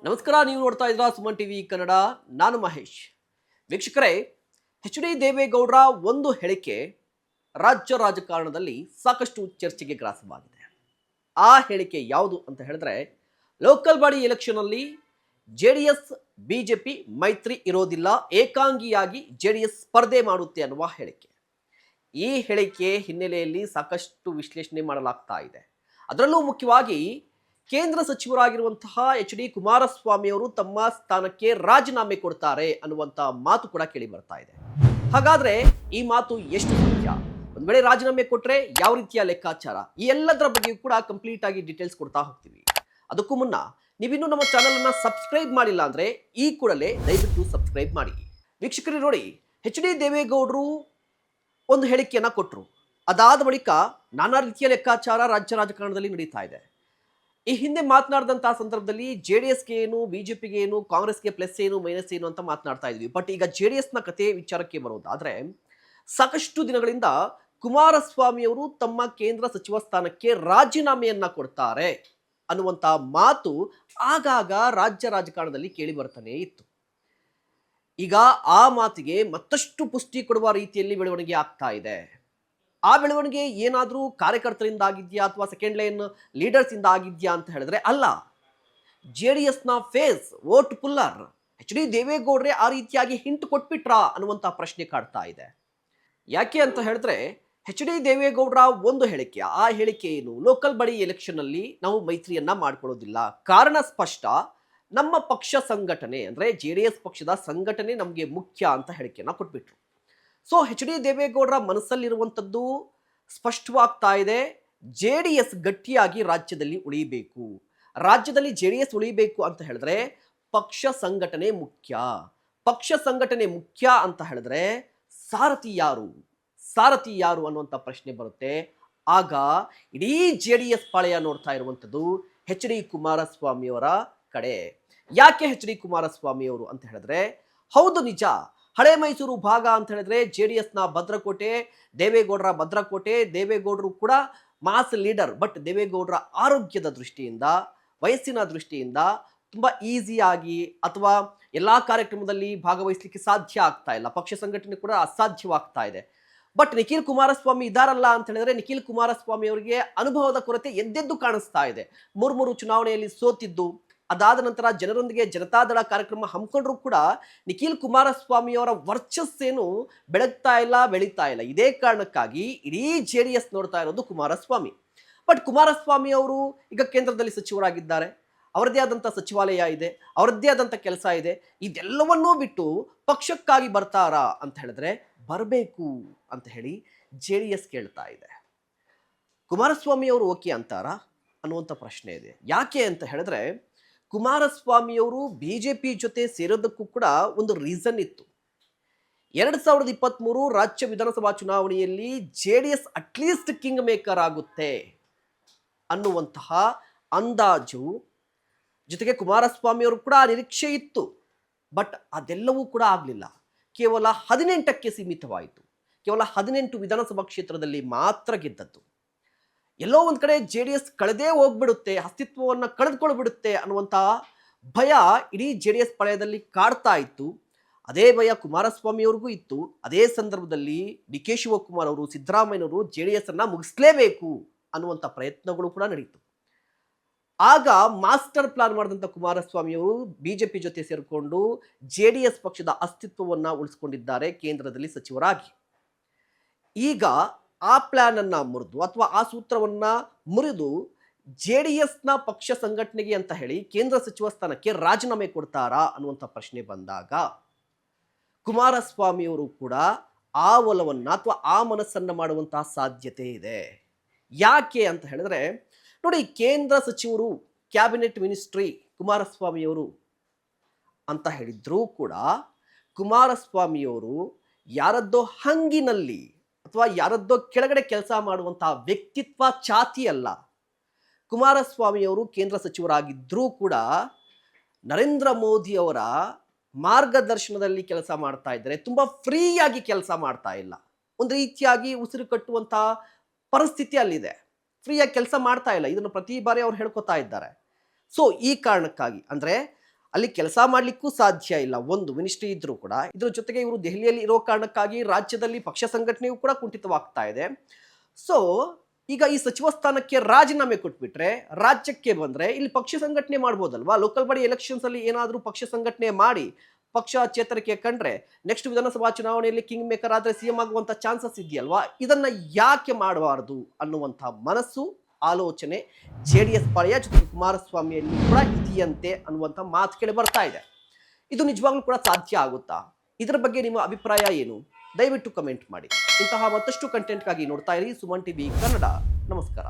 ನಮಸ್ಕಾರ, ನೀವು ನೋಡ್ತಾ ಇದ್ದೀರಾ ಸುಮನ್ ಟಿವಿ ಕನ್ನಡ. ನಾನು ಮಹೇಶ್. ವೀಕ್ಷಕರೇ, ಎಚ್ ಡಿ ದೇವೇಗೌಡರ ಒಂದು ಹೇಳಿಕೆ ರಾಜ್ಯ ರಾಜಕಾರಣದಲ್ಲಿ ಸಾಕಷ್ಟು ಚರ್ಚೆಗೆ ಗ್ರಾಸವಾಗಿದೆ. ಆ ಹೇಳಿಕೆ ಯಾವುದು ಅಂತ ಹೇಳಿದ್ರೆ, ಲೋಕಲ್ ಬಾಡಿ ಎಲೆಕ್ಷನ್ ಅಲ್ಲಿ ಜೆಡಿಎಸ್ ಬಿಜೆಪಿ ಮೈತ್ರಿ ಇರೋದಿಲ್ಲ, ಏಕಾಂಗಿಯಾಗಿ ಜೆಡಿಎಸ್ ಸ್ಪರ್ಧೆ ಮಾಡುತ್ತೆ ಅನ್ನುವ ಹೇಳಿಕೆ. ಈ ಹೇಳಿಕೆ ಹಿನ್ನೆಲೆಯಲ್ಲಿ ಸಾಕಷ್ಟು ವಿಶ್ಲೇಷಣೆ ಮಾಡಲಾಗ್ತಾ ಇದೆ. ಅದರಲ್ಲೂ ಮುಖ್ಯವಾಗಿ ಕೇಂದ್ರ ಸಚಿವರಾಗಿರುವಂತಹ ಎಚ್ ಡಿ ಕುಮಾರಸ್ವಾಮಿ ಅವರು ತಮ್ಮ ಸ್ಥಾನಕ್ಕೆ ರಾಜೀನಾಮೆ ಕೊಡ್ತಾರೆ ಅನ್ನುವಂತ ಮಾತು ಕೂಡ ಕೇಳಿ ಬರ್ತಾ ಇದೆ. ಹಾಗಾದ್ರೆ ಈ ಮಾತು ಎಷ್ಟು ಸತ್ಯ? ಒಂದ್ ವೇಳೆ ರಾಜೀನಾಮೆ ಕೊಟ್ರೆ ಯಾವ ರೀತಿಯ ಲೆಕ್ಕಾಚಾರ? ಈ ಎಲ್ಲದರ ಬಗ್ಗೆ ಕೂಡ ಕಂಪ್ಲೀಟ್ ಆಗಿ ಡೀಟೇಲ್ಸ್ ಕೊಡ್ತಾ ಹೋಗ್ತೀವಿ. ಅದಕ್ಕೂ ಮುನ್ನ ನೀವಿನ್ನೂ ನಮ್ಮ ಚಾನೆಲ್ ಅನ್ನ ಸಬ್ಸ್ಕ್ರೈಬ್ ಮಾಡಿಲ್ಲ ಅಂದ್ರೆ ಈ ಕೂಡಲೇ ದಯವಿಟ್ಟು ಸಬ್ಸ್ಕ್ರೈಬ್ ಮಾಡಿ. ವೀಕ್ಷಕರೇ ನೋಡಿ, ಎಚ್ ಡಿ ದೇವೇಗೌಡರು ಒಂದು ಹೇಳಿಕೆಯನ್ನ ಕೊಟ್ಟರು. ಅದಾದ ಬಳಿಕ ನಾನಾ ರೀತಿಯ ಲೆಕ್ಕಾಚಾರ ರಾಜ್ಯ ರಾಜಕಾರಣದಲ್ಲಿ ನಡೀತಾ ಇದೆ. ಈ ಹಿಂದೆ ಮಾತನಾಡಿದಂತಹ ಸಂದರ್ಭದಲ್ಲಿ ಜೆಡಿಎಸ್ಗೆ ಏನು, ಬಿಜೆಪಿಗೆ ಏನು, ಕಾಂಗ್ರೆಸ್ಗೆ ಪ್ಲಸ್ ಏನು ಮೈನಸ್ ಏನು ಅಂತ ಮಾತನಾಡ್ತಾ ಇದ್ವಿ. ಬಟ್ ಈಗ ಜೆಡಿಎಸ್ನ ಕತೆ ವಿಚಾರಕ್ಕೆ ಬರೋದಾದ್ರೆ, ಸಾಕಷ್ಟು ದಿನಗಳಿಂದ ಕುಮಾರಸ್ವಾಮಿ ಅವರು ತಮ್ಮ ಕೇಂದ್ರ ಸಚಿವ ಸ್ಥಾನಕ್ಕೆ ರಾಜೀನಾಮೆಯನ್ನ ಕೊಡ್ತಾರೆ ಅನ್ನುವಂತ ಮಾತು ಆಗಾಗ ರಾಜ್ಯ ರಾಜಕಾರಣದಲ್ಲಿ ಕೇಳಿ ಬರ್ತಾನೆ ಇತ್ತು. ಈಗ ಆ ಮಾತಿಗೆ ಮತ್ತಷ್ಟು ಪುಷ್ಟಿ ಕೊಡುವ ರೀತಿಯಲ್ಲಿ ಬೆಳವಣಿಗೆ ಆಗ್ತಾ ಇದೆ. ಆ ಬೆಳವಣಿಗೆ ಏನಾದರೂ ಕಾರ್ಯಕರ್ತರಿಂದ ಆಗಿದ್ಯಾ ಅಥವಾ ಸೆಕೆಂಡ್ ಲೈನ್ ಲೀಡರ್ಸ್ ಇಂದ ಆಗಿದ್ಯಾ ಅಂತ ಹೇಳಿದ್ರೆ ಅಲ್ಲ. ಜೆಡಿಎಸ್ನ face vote puller H D ದೇವೇಗೌಡ್ರೆ ಆ ರೀತಿಯಾಗಿ ಹಿಂಟ್ ಕೊಟ್ಬಿಟ್ರಾ ಅನ್ನುವಂಥ ಪ್ರಶ್ನೆ ಕಾಡ್ತಾ ಇದೆ. ಯಾಕೆ ಅಂತ ಹೇಳಿದ್ರೆ, ಎಚ್ ಡಿ ದೇವೇಗೌಡರ ಒಂದು ಹೇಳಿಕೆ, ಆ ಹೇಳಿಕೆ ಏನು, ಲೋಕಲ್ ಬಾಡಿ ಎಲೆಕ್ಷನ್ ಅಲ್ಲಿ ನಾವು ಮೈತ್ರಿಯನ್ನ ಮಾಡ್ಕೊಳ್ಳೋದಿಲ್ಲ, ಕಾರಣ ಸ್ಪಷ್ಟ, ನಮ್ಮ ಪಕ್ಷ ಸಂಘಟನೆ ಅಂದ್ರೆ ಜೆಡಿಎಸ್ ಪಕ್ಷದ ಸಂಘಟನೆ ನಮಗೆ ಮುಖ್ಯ ಅಂತ ಹೇಳಿಕೆಯನ್ನ ಕೊಟ್ಬಿಟ್ರು. ಸೊ ಎಚ್ ಡಿ ದೇವೇಗೌಡರ ಮನಸ್ಸಲ್ಲಿರುವಂಥದ್ದು ಸ್ಪಷ್ಟವಾಗ್ತಾ ಇದೆ. ಜೆ ಡಿ ಎಸ್ ಗಟ್ಟಿಯಾಗಿ ರಾಜ್ಯದಲ್ಲಿ ಉಳಿಬೇಕು. ರಾಜ್ಯದಲ್ಲಿ ಜೆ ಡಿ ಎಸ್ ಉಳಿಬೇಕು ಅಂತ ಹೇಳಿದ್ರೆ ಪಕ್ಷ ಸಂಘಟನೆ ಮುಖ್ಯ. ಪಕ್ಷ ಸಂಘಟನೆ ಮುಖ್ಯ ಅಂತ ಹೇಳಿದ್ರೆ ಸಾರಥಿ ಯಾರು, ಸಾರಥಿ ಯಾರು ಅನ್ನುವಂಥ ಪ್ರಶ್ನೆ ಬರುತ್ತೆ. ಆಗ ಇಡೀ ಜೆ ಡಿ ಎಸ್ ಪಾಳೆಯ ನೋಡ್ತಾ ಇರುವಂಥದ್ದು ಎಚ್ ಡಿ ಕುಮಾರಸ್ವಾಮಿಯವರ ಕಡೆ. ಯಾಕೆ ಎಚ್ ಡಿ ಕುಮಾರಸ್ವಾಮಿ ಅವರು ಅಂತ ಹೇಳಿದ್ರೆ, ಹೌದು ನಿಜ, ಹಳೆ ಮೈಸೂರು ಭಾಗ ಅಂತ ಹೇಳಿದ್ರೆ ಜೆಡಿಎಸ್ನ ಭದ್ರಕೋಟೆ, ದೇವೇಗೌಡರ ಭದ್ರಕೋಟೆ. ದೇವೇಗೌಡರು ಕೂಡ ಮಾಸ್ ಲೀಡರ್. ಬಟ್ ದೇವೇಗೌಡರ ಆರೋಗ್ಯದ ದೃಷ್ಟಿಯಿಂದ, ವಯಸ್ಸಿನ ದೃಷ್ಟಿಯಿಂದ ತುಂಬಾ ಈಸಿಯಾಗಿ ಅಥವಾ ಎಲ್ಲಾ ಕಾರ್ಯಕ್ರಮದಲ್ಲಿ ಭಾಗವಹಿಸಲಿಕ್ಕೆ ಸಾಧ್ಯ ಆಗ್ತಾ ಇಲ್ಲ. ಪಕ್ಷ ಸಂಘಟನೆ ಕೂಡ ಅಸಾಧ್ಯವಾಗ್ತಾ ಇದೆ. ಬಟ್ ನಿಖಿಲ್ ಕುಮಾರಸ್ವಾಮಿ ಇದಾರಲ್ಲ ಅಂತ ಹೇಳಿದ್ರೆ, ನಿಖಿಲ್ ಕುಮಾರಸ್ವಾಮಿ ಅವರಿಗೆ ಅನುಭವದ ಕೊರತೆ ಎದ್ದೆದ್ದು ಕಾಣಿಸ್ತಾ ಇದೆ. ಮೂರು ಚುನಾವಣೆಯಲ್ಲಿ ಸೋತಿದ್ದು, ಅದಾದ ನಂತರ ಜನರೊಂದಿಗೆ ಜನತಾದಳ ಕಾರ್ಯಕ್ರಮ ಹಮ್ಮಿಕೊಂಡ್ರು ಕೂಡ ನಿಖಿಲ್ ಕುಮಾರಸ್ವಾಮಿ ಅವರ ವರ್ಚಸ್ಸೇನು ಬೆಳಗ್ತಾ ಇಲ್ಲ, ಬೆಳೀತಾ ಇಲ್ಲ. ಇದೇ ಕಾರಣಕ್ಕಾಗಿ ಇಡೀ ಜೆ ಡಿ ಎಸ್ ನೋಡ್ತಾ ಇರೋದು ಕುಮಾರಸ್ವಾಮಿ. ಬಟ್ ಕುಮಾರಸ್ವಾಮಿ ಅವರು ಈಗ ಕೇಂದ್ರದಲ್ಲಿ ಸಚಿವರಾಗಿದ್ದಾರೆ, ಅವರದ್ದೇ ಆದಂಥ ಸಚಿವಾಲಯ ಇದೆ, ಅವರದ್ದೇ ಆದಂಥ ಕೆಲಸ ಇದೆ. ಇದೆಲ್ಲವನ್ನೂ ಬಿಟ್ಟು ಪಕ್ಷಕ್ಕಾಗಿ ಬರ್ತಾರಾ ಅಂತ ಹೇಳಿದ್ರೆ ಬರಬೇಕು ಅಂತ ಹೇಳಿ ಜೆ ಡಿ ಎಸ್ ಕೇಳ್ತಾ ಇದೆ. ಕುಮಾರಸ್ವಾಮಿ ಅವರು ಓಕೆ ಅಂತಾರಾ ಅನ್ನುವಂಥ ಪ್ರಶ್ನೆ ಇದೆ. ಯಾಕೆ ಅಂತ ಹೇಳಿದ್ರೆ, ಕುಮಾರಸ್ವಾಮಿಯವರು ಬಿಜೆಪಿ ಜೊತೆ ಸೇರೋದಕ್ಕೂ ಕೂಡ ಒಂದು ರೀಸನ್ ಇತ್ತು. 2023 ರಾಜ್ಯ ವಿಧಾನಸಭಾ ಚುನಾವಣೆಯಲ್ಲಿ ಜೆಡಿಎಸ್ ಅಟ್ಲೀಸ್ಟ್ ಕಿಂಗ್ ಮೇಕರ್ ಆಗುತ್ತೆ ಅನ್ನುವಂತಹ ಅಂದಾಜು, ಜೊತೆಗೆ ಕುಮಾರಸ್ವಾಮಿ ಅವರು ಕೂಡ ನಿರೀಕ್ಷೆ ಇತ್ತು. ಬಟ್ ಅದೆಲ್ಲವೂ ಕೂಡ ಆಗಲಿಲ್ಲ. ಕೇವಲ 18ಕ್ಕೆ ಸೀಮಿತವಾಯಿತು. ಕೇವಲ 18 ವಿಧಾನಸಭಾ ಕ್ಷೇತ್ರದಲ್ಲಿ ಮಾತ್ರ ಗೆದ್ದದ್ದು. ಎಲ್ಲೋ ಒಂದ್ ಕಡೆ ಜೆ ಡಿ ಎಸ್ ಕಳೆದೇ ಹೋಗ್ಬಿಡುತ್ತೆ, ಅಸ್ತಿತ್ವವನ್ನ ಕಳೆದುಕೊಳ್ಬಿಡುತ್ತೆ ಅನ್ನುವಂಥ ಭಯ ಇಡೀ ಜೆ ಡಿ ಎಸ್ ಪಾಳೆಯದಲ್ಲಿ ಕಾಡ್ತಾ ಇತ್ತು. ಅದೇ ಭಯ ಕುಮಾರಸ್ವಾಮಿ ಅವ್ರಿಗೂ ಇತ್ತು. ಅದೇ ಸಂದರ್ಭದಲ್ಲಿ ಡಿ ಕೆ ಶಿವಕುಮಾರ್ ಅವರು, ಸಿದ್ದರಾಮಯ್ಯನವರು ಜೆ ಡಿ ಎಸ್ ಅನ್ನ ಮುಗಿಸ್ಲೇಬೇಕು ಅನ್ನುವಂಥ ಪ್ರಯತ್ನಗಳು ಕೂಡ ನಡೀತು. ಆಗ ಮಾಸ್ಟರ್ ಪ್ಲಾನ್ ಮಾಡಿದಂಥ ಕುಮಾರಸ್ವಾಮಿ ಅವರು ಬಿಜೆಪಿ ಜೊತೆ ಸೇರಿಕೊಂಡು ಜೆ ಡಿ ಎಸ್ ಪಕ್ಷದ ಅಸ್ತಿತ್ವವನ್ನ ಉಳಿಸ್ಕೊಂಡಿದ್ದಾರೆ ಕೇಂದ್ರದಲ್ಲಿ ಸಚಿವರಾಗಿ. ಈಗ ಆ ಪ್ಲಾನ್ ಅನ್ನ ಮುರಿದು ಅಥವಾ ಆ ಸೂತ್ರವನ್ನ ಮುರಿದು ಜೆ ಡಿ ಎಸ್ನ ಪಕ್ಷ ಸಂಘಟನೆಗೆ ಅಂತ ಹೇಳಿ ಕೇಂದ್ರ ಸಚಿವ ಸ್ಥಾನಕ್ಕೆ ರಾಜೀನಾಮೆ ಕೊಡ್ತಾರಾ ಅನ್ನುವಂಥ ಪ್ರಶ್ನೆ ಬಂದಾಗ ಕುಮಾರಸ್ವಾಮಿ ಅವರು ಕೂಡ ಆ ಒಲವನ್ನ ಅಥವಾ ಆ ಮನಸ್ಸನ್ನ ಮಾಡುವಂತಹ ಸಾಧ್ಯತೆ ಇದೆ. ಯಾಕೆ ಅಂತ ಹೇಳಿದ್ರೆ ನೋಡಿ, ಕೇಂದ್ರ ಸಚಿವರು, ಕ್ಯಾಬಿನೆಟ್ ಮಿನಿಸ್ಟ್ರಿ ಕುಮಾರಸ್ವಾಮಿಯವರು ಅಂತ ಹೇಳಿದ್ರೂ ಕೂಡ ಕುಮಾರಸ್ವಾಮಿಯವರು ಯಾರದ್ದೋ ಹಂಗಿನಲ್ಲಿ ಅಥವಾ ಯಾರದ್ದೋ ಕೆಳಗಡೆ ಕೆಲಸ ಮಾಡುವಂತಹ ವ್ಯಕ್ತಿತ್ವ, ಛಾತಿ ಅಲ್ಲ. ಕುಮಾರಸ್ವಾಮಿಯವರು ಕೇಂದ್ರ ಸಚಿವರಾಗಿದ್ದರೂ ಕೂಡ ನರೇಂದ್ರ ಮೋದಿ ಅವರ ಮಾರ್ಗದರ್ಶನದಲ್ಲಿ ಕೆಲಸ ಮಾಡ್ತಾ ಇದ್ದಾರೆ. ತುಂಬಾ ಫ್ರೀಯಾಗಿ ಕೆಲಸ ಮಾಡ್ತಾ ಇಲ್ಲ. ಒಂದು ರೀತಿಯಾಗಿ ಉಸಿರು ಕಟ್ಟುವಂತಹ ಪರಿಸ್ಥಿತಿ ಅಲ್ಲಿದೆ. ಫ್ರೀಯಾಗಿ ಕೆಲಸ ಮಾಡ್ತಾ ಇಲ್ಲ. ಇದನ್ನು ಪ್ರತಿ ಬಾರಿ ಅವ್ರು ಹೇಳ್ಕೊತಾ ಇದ್ದಾರೆ. ಸೊ ಈ ಕಾರಣಕ್ಕಾಗಿ ಅಂದರೆ ಅಲ್ಲಿ ಕೆಲಸ ಮಾಡಲಿಕ್ಕೂ ಸಾಧ್ಯ ಇಲ್ಲ, ಒಂದು ಮಿನಿಸ್ಟ್ರಿ ಇದ್ರೂ ಕೂಡ. ಇದ್ರ ಜೊತೆಗೆ ಇವರು ದೆಹಲಿಯಲ್ಲಿ ಇರೋ ಕಾರಣಕ್ಕಾಗಿ ರಾಜ್ಯದಲ್ಲಿ ಪಕ್ಷ ಸಂಘಟನೆಯೂ ಕೂಡ ಕುಂಠಿತವಾಗ್ತಾ ಇದೆ. ಸೊ ಈಗ ಈ ಸಚಿವ ಸ್ಥಾನಕ್ಕೆ ರಾಜೀನಾಮೆ ಕೊಟ್ಬಿಟ್ರೆ ರಾಜ್ಯಕ್ಕೆ ಬಂದ್ರೆ ಇಲ್ಲಿ ಪಕ್ಷ ಸಂಘಟನೆ ಮಾಡ್ಬೋದಲ್ವಾ? ಲೋಕಲ್ ಬಾಡಿ ಎಲೆಕ್ಷನ್ಸ್ ಅಲ್ಲಿ ಏನಾದರೂ ಪಕ್ಷ ಸಂಘಟನೆ ಮಾಡಿ ಪಕ್ಷ ಚೇತರಿಕೆ ಕಂಡ್ರೆ ನೆಕ್ಸ್ಟ್ ವಿಧಾನಸಭಾ ಚುನಾವಣೆಯಲ್ಲಿ ಕಿಂಗ್ ಮೇಕರ್ ಆದ್ರೆ ಸಿಎಂ ಆಗುವಂತ ಚಾನ್ಸಸ್ ಇದೆಯಲ್ವಾ? ಇದನ್ನ ಯಾಕೆ ಮಾಡಬಾರದು ಅನ್ನುವಂಥ ಮನಸ್ಸು, ಆಲೋಚನೆ ಜೆಡಿಎಸ್ ಪಾಳೆಯ ಜೊತೆಗೆ ಕುಮಾರಸ್ವಾಮಿಯಲ್ಲಿ ಕೂಡ ಇದೆಯಂತೆ ಅನ್ನುವಂಥ ಮಾತು ಕೇಳಿ ಬರ್ತಾ ಇದೆ. ಇದು ನಿಜವಾಗ್ಲೂ ಕೂಡ ಸಾಧ್ಯ ಆಗುತ್ತಾ? ಇದರ ಬಗ್ಗೆ ನಿಮ್ಮ ಅಭಿಪ್ರಾಯ ಏನು? ದಯವಿಟ್ಟು ಕಮೆಂಟ್ ಮಾಡಿ. ಇಂತಹ ಮತ್ತಷ್ಟು ಕಂಟೆಂಟ್ಗಾಗಿ ನೋಡ್ತಾ ಇರಿ ಸುಮನ್ ಟಿವಿ ಕನ್ನಡ. ನಮಸ್ಕಾರ.